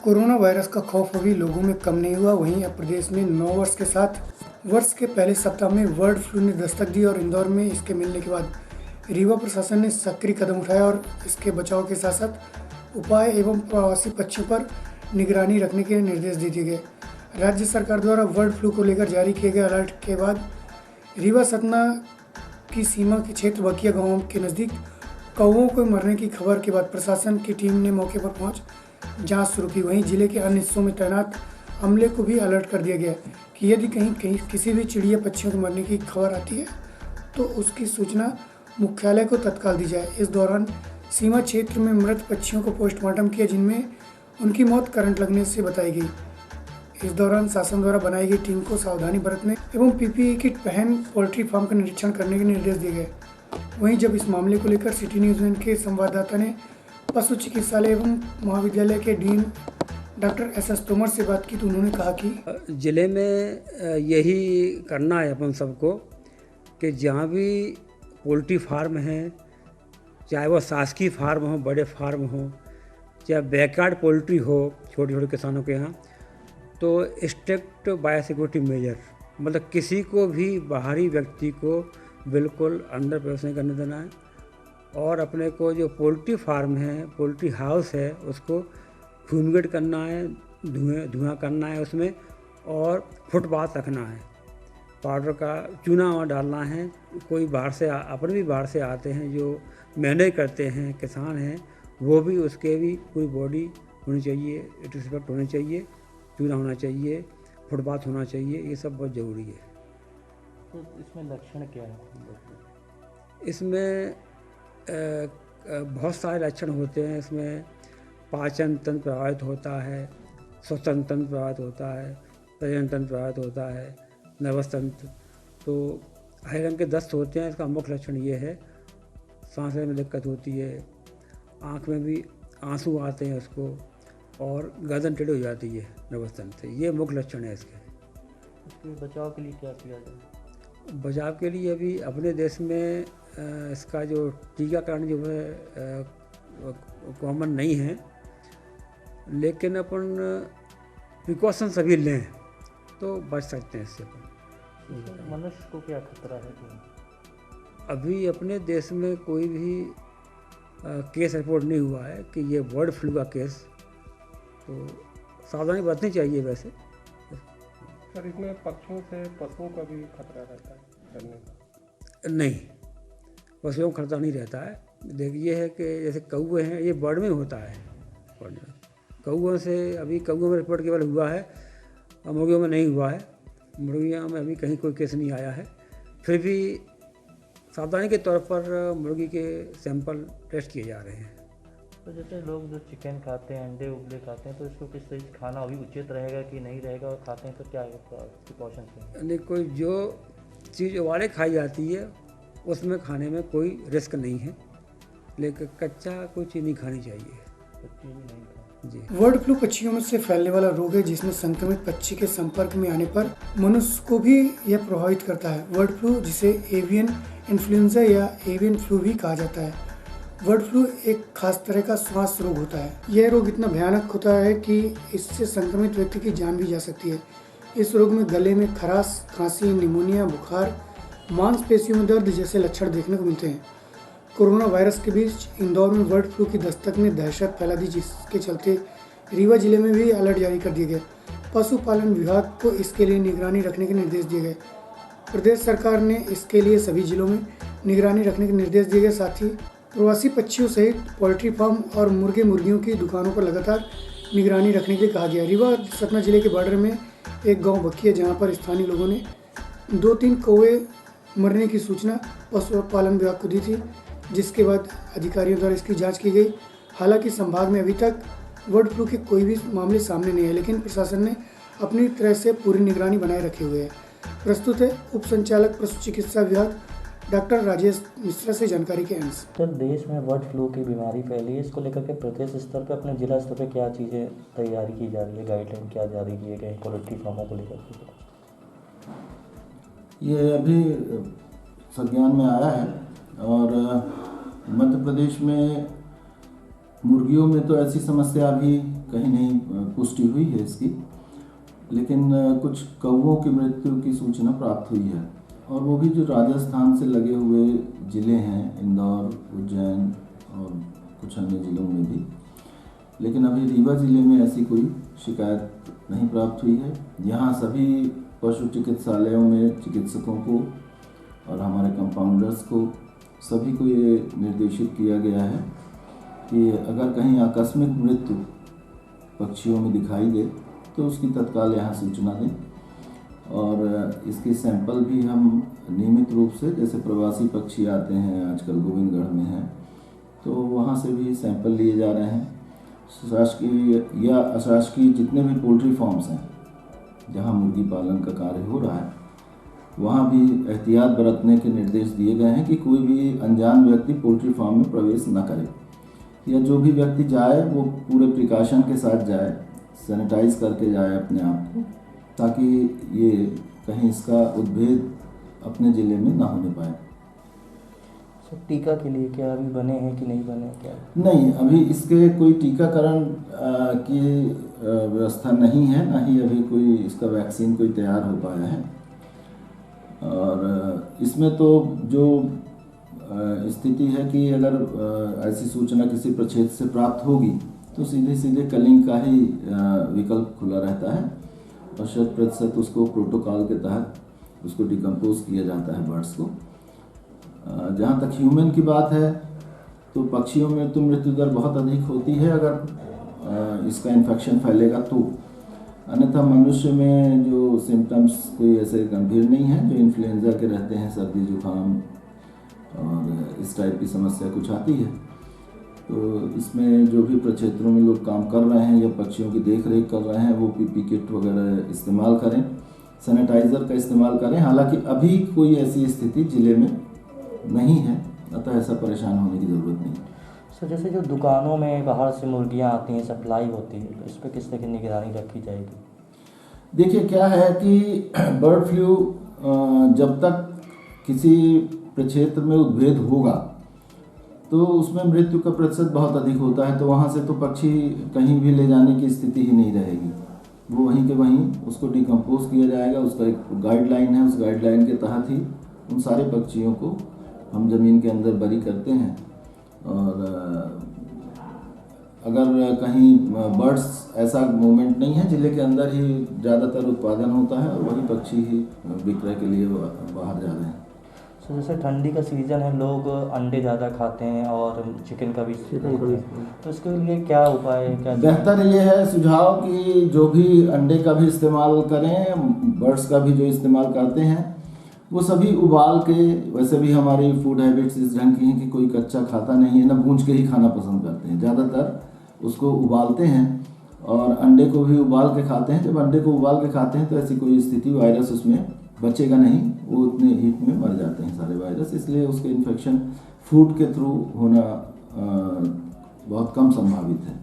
Corona virus का खौफ अभी लोगों में कम नहीं हुआ। वहीं अब प्रदेश में 9 वर्ष के साथ वर्ष के पहले सप्ताह में बर्ड फ्लू ने दस्तक दी और इंदौर में इसके मिलने के बाद रीवा प्रशासन ने सक्रिय कदम उठाया और इसके बचाव के साथ साथ उपाय एवं प्रवासी पक्षियों पर निगरानी रखने के निर्देश दे दिए गए। राज्य सरकार द्वारा बर्ड फ्लू को लेकर जारी किए गए अलर्ट के बाद रीवा सतना की सीमा के क्षेत्र बकिया गांव के नज़दीक कौवों को मरने की खबर के बाद प्रशासन की टीम ने मौके पर पहुंच जांच शुरू की। वहीं जिले के अन्य हिस्सों में तैनात अमले को भी अलर्ट कर दिया गया कि यदि कहीं किसी भी चिड़िया पक्षियों के मरने की खबर आती है तो उसकी सूचना मुख्यालय को तत्काल दी जाए। इस दौरान सीमा क्षेत्र में मृत पक्षियों को पोस्टमार्टम किया जिनमें उनकी मौत करंट लगने से बताई गई। इस दौरान शासन द्वारा बनाई गई टीम को सावधानी बरतने एवं पीपीई किट पहन पोल्ट्री फार्म का निरीक्षण करने के निर्देश दिए गए। वहीं जब इस मामले को लेकर सिटी न्यूज़ के संवाददाता ने पशु चिकित्सालय एवं महाविद्यालय के डीन डॉक्टर एस तोमर से बात की तो उन्होंने कहा कि ज़िले में यही करना है अपन सबको कि जहाँ भी पोल्ट्री फार्म हैं, चाहे वो शासकीय फार्म हो, बड़े फार्म हो, चाहे बैकयार्ड पोल्ट्री हो छोटे छोटे किसानों के यहाँ, तो स्ट्रिक्ट बायोसिक्योरिटी मेजर मतलब किसी को भी बाहरी व्यक्ति को बिल्कुल अंदर प्रवेश नहीं करने देना है। और अपने को जो पोल्ट्री फार्म है, पोल्ट्री हाउस है, उसको फ्यूमिगेट करना है, धुआं करना है उसमें, और फुटपाथ रखना है, पाउडर का चूना वहाँ डालना है। कोई बाहर से अपने भी बाहर से आते हैं जो मैनेज करते हैं, किसान हैं, वो भी उसके भी पूरी बॉडी होनी चाहिए, रिस्पेक्ट होनी चाहिए, चूना होना चाहिए, फुटपाथ होना चाहिए, ये सब बहुत ज़रूरी है। तो इसमें लक्षण क्या है? इसमें बहुत सारे लक्षण होते हैं। इसमें पाचन तंत्र प्रभावित होता है, श्वसन तंत्र प्रभावित होता है, प्रजनन तंत्र प्रभावित होता है, नर्वस तंत्र। तो हरे रंग के दस्त होते हैं। इसका मुख्य लक्षण ये है, सांस लेने में दिक्कत होती है, आँख में भी आंसू आते हैं उसको, और गर्दन टेढ़ी हो जाती है नर्वस तंत्र से। ये मुख्य लक्षण है इसके बचाव के लिए क्या किया जाए? बचाव के लिए अभी अपने देश में इसका जो टीकाकरण जो है कॉमन नहीं है, लेकिन अपन प्रिकॉशन सभी लें तो बच सकते हैं इससे। मनुष्य को क्या खतरा है? अभी अपने देश में कोई भी केस रिपोर्ट नहीं हुआ है कि ये बर्ड फ्लू का केस, तो सावधानी बरतनी चाहिए। वैसे सर, इसमें पक्षियों से पशुओं का भी खतरा रहता है डरने का? नहीं, पशुओं का खतरा नहीं रहता है। देखिए है कि जैसे कौवे हैं, ये बर्ड में होता है। बर्ड में कौवों से अभी कौवों में रिपोर्ट केवल हुआ है, मुर्गियों में नहीं हुआ है। मुर्गियों में अभी कहीं कोई केस नहीं आया है। फिर भी सावधानी के तौर पर मुर्गी के सैंपल टेस्ट किए जा रहे हैं। तो जैसे लोग जो चिकन खाते हैं, अंडे उबले खाते हैं, तो इसको किस तरह से खाना अभी उचित रहेगा कि नहीं रहेगा, और खाते हैं तो क्या प्रिकॉशंस हैं? नहीं, कोई जो चीज़ उबाले खाई जाती है उसमें खाने में कोई रिस्क नहीं है, लेकिन कच्चा कोई चीज़ नहीं खानी चाहिए। जी। बर्ड फ्लू पक्षियों में से फैलने वाला रोग है जिसमें संक्रमित पक्षी के संपर्क में आने पर मनुष्य को भी यह प्रभावित करता है। बर्ड फ्लू, जिसे एवियन इन्फ्लुएंजा या एवियन फ्लू भी कहा जाता है। बर्ड फ्लू एक खास तरह का श्वास रोग होता है। यह रोग इतना भयानक होता है कि इससे संक्रमित व्यक्ति की जान भी जा सकती है। इस रोग में गले में खराश, खांसी, निमोनिया, बुखार, मांसपेशियों में दर्द जैसे लक्षण देखने को मिलते हैं। कोरोना वायरस के बीच इंदौर में बर्ड फ्लू की दस्तक ने दहशत फैला दी, जिसके चलते रीवा जिले में भी अलर्ट जारी कर दिए गए। पशुपालन विभाग को इसके लिए निगरानी रखने के निर्देश दिए गए। प्रदेश सरकार ने इसके लिए सभी जिलों में निगरानी रखने के निर्देश दिए गए। साथ ही प्रवासी पक्षियों सहित पोल्ट्री फार्म और मुर्गे मुर्गियों की दुकानों पर लगातार निगरानी रखने के लिए कहा गया। रीवा सतना जिले के बॉर्डर में एक गाँव बकिया, जहाँ पर स्थानीय लोगों ने 2-3 कौवे मरने की सूचना पशुपालन विभाग को दी थी, जिसके बाद अधिकारियों द्वारा इसकी जांच की गई। हालांकि संभाग में अभी तक बर्ड फ्लू के कोई भी मामले सामने नहीं है, लेकिन प्रशासन ने अपनी तरह से पूरी निगरानी बनाए रखे हुए है। प्रस्तुत है उप संचालक पशु चिकित्सा विभाग डॉक्टर राजेश मिश्रा से जानकारी के अंश। सर, देश में बर्ड फ्लू की बीमारी फैली है, इसको लेकर के प्रदेश स्तर पर, अपने जिला स्तर पर क्या चीज़ें तैयारी की जा रही है, गाइडलाइन क्या जारी किए गए हैं पोल्ट्री फार्मों को लेकर के? ये अभी संज्ञान में आया है, और मध्य प्रदेश में मुर्गियों में तो ऐसी समस्या अभी कहीं नहीं पुष्टि हुई है इसकी, लेकिन कुछ कौवों की मृत्यु की सूचना प्राप्त हुई है, और वो भी जो राजस्थान से लगे हुए ज़िले हैं, इंदौर, उज्जैन और कुछ अन्य ज़िलों में भी। लेकिन अभी रीवा ज़िले में ऐसी कोई शिकायत नहीं प्राप्त हुई है। यहाँ सभी पशु चिकित्सालयों में चिकित्सकों को और हमारे कंपाउंडर्स को सभी को ये निर्देशित किया गया है कि अगर कहीं आकस्मिक मृत्यु पक्षियों में दिखाई दे तो उसकी तत्काल यहाँ सूचना दें, और इसके सैंपल भी हम नियमित रूप से, जैसे प्रवासी पक्षी आते हैं आजकल गोविंदगढ़ में हैं, तो वहाँ से भी सैंपल लिए जा रहे हैं। शासकीय या अशासकीय जितने भी पोल्ट्री फार्म्स हैं जहाँ मुर्गी पालन का कार्य हो रहा है, वहाँ भी एहतियात बरतने के निर्देश दिए गए हैं कि कोई भी अनजान व्यक्ति पोल्ट्री फार्म में प्रवेश न करे, या जो भी व्यक्ति जाए वो पूरे प्रिकॉशन के साथ जाए, सैनिटाइज करके जाए अपने आप को, ताकि ये कहीं इसका उद्भेद अपने ज़िले में ना होने पाए। सर, टीका के लिए क्या अभी बने हैं कि नहीं बने क्या? नहीं, अभी इसके कोई टीकाकरण की व्यवस्था नहीं है, ना ही अभी कोई इसका वैक्सीन कोई तैयार हो पाया है। और इसमें तो जो स्थिति है कि अगर ऐसी सूचना किसी प्रक्षेत्र से प्राप्त होगी तो सीधे सीधे कलिंग का ही विकल्प खुला रहता है, और 100% उसको प्रोटोकॉल के तहत उसको डिकम्पोज किया जाता है बर्ड्स को। जहाँ तक ह्यूमन की बात है तो पक्षियों में तो मृत्यु दर बहुत अधिक होती है अगर इसका इन्फेक्शन फैलेगा तो, अन्यथा मनुष्य में जो सिम्टम्स कोई ऐसे गंभीर नहीं हैं जो इन्फ्लुएंजा के रहते हैं, सर्दी जुकाम और इस टाइप की समस्या कुछ आती है। तो इसमें जो भी प्रक्षेत्रों में लोग काम कर रहे हैं या पक्षियों की देख रेख कर रहे हैं वो पीपी किट वगैरह इस्तेमाल करें, सैनिटाइज़र का इस्तेमाल करें। हालांकि अभी कोई ऐसी स्थिति ज़िले में नहीं है, अतः ऐसा परेशान होने की ज़रूरत नहीं। सर, जैसे जो दुकानों में बाहर से मुर्गियां आती हैं, सप्लाई होती है, इस पर किस तरह की निगरानी रखी जाएगी? देखिए, क्या है कि बर्ड फ्लू जब तक किसी प्रक्षेत्र में उद्भेद होगा तो उसमें मृत्यु का प्रतिशत बहुत अधिक होता है, तो वहाँ से तो पक्षी कहीं भी ले जाने की स्थिति ही नहीं रहेगी, वो वहीं के वहीं उसको डिकम्पोज किया जाएगा। उसका एक गाइडलाइन है, उस गाइडलाइन के तहत ही उन सारे पक्षियों को हम ज़मीन के अंदर बरी करते हैं। और अगर कहीं बर्ड्स ऐसा मूवमेंट नहीं है, ज़िले के अंदर ही ज़्यादातर उत्पादन होता है और वही पक्षी ही विक्रय के लिए बाहर जा रहे हैं। सर, जैसे ठंडी का सीज़न है, लोग अंडे ज़्यादा खाते हैं और चिकन का भी तो इसके लिए क्या उपाय है? क्या बेहतर ये है सुझाव कि जो भी अंडे का भी इस्तेमाल करें, बर्ड्स का भी जो इस्तेमाल करते हैं वो सभी उबाल के, वैसे भी हमारी फूड हैबिट्स इस ढंग की हैं कि कोई कच्चा खाता नहीं है, ना भूंज के ही खाना पसंद करते हैं, ज़्यादातर उसको उबालते हैं और अंडे को भी उबाल के खाते हैं। जब अंडे को उबाल के खाते हैं तो ऐसी कोई स्थिति, वायरस उसमें बचेगा नहीं, वो उतने हीट में मर जाते हैं सारे वायरस, इसलिए उसके इन्फेक्शन फूड के थ्रू होना बहुत कम संभावित है।